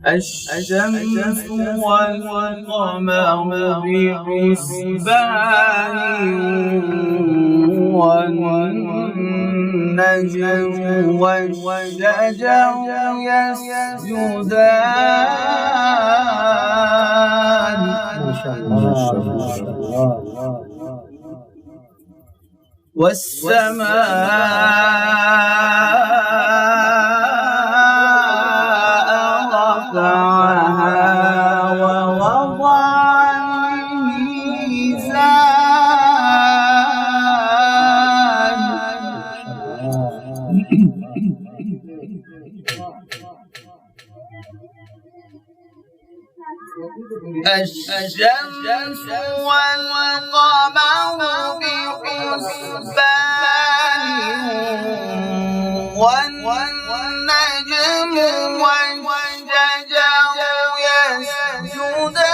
الشمس والقمر بحسبان والنجم والشجر يسجدان. والسماء رفعها ووضع الميزان. الشمس والقمر بحسبان والنجم والشجر يسجدان.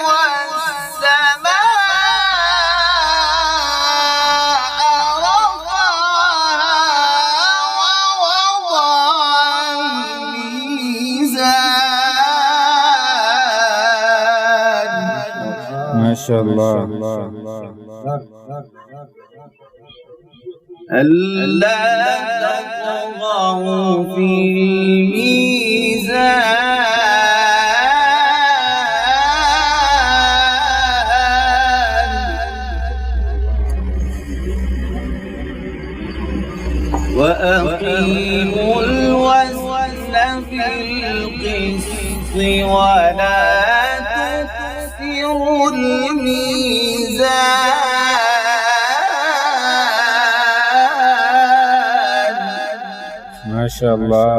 والسماء رفعها ووضع الميزان. ما شاء الله. ألا تطغوا في الميزان وأقيموا الوزن في القسط ولا تخسروا الميزان. ما شاء الله.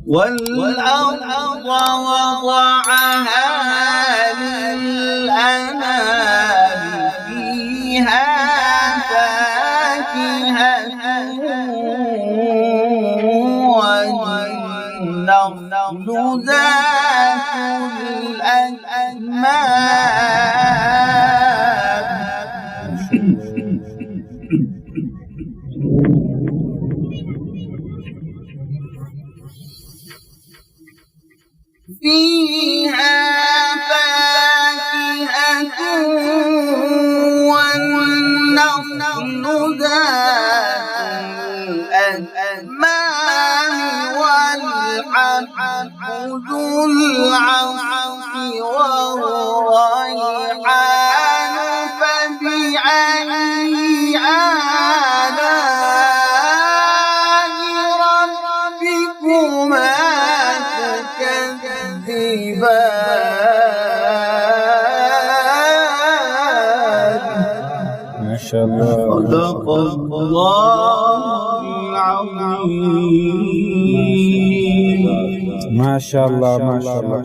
والأرض وضعها للأنام فيها فاكهة والنخل ذات الأكمام. فيها فاكهة والنخل ذات الأكمام والحب ذو العصف والريحان. فبأي آلاء ربكما ما شاء الله. صدق الله العظيم. ما شاء الله. ما شاء الله.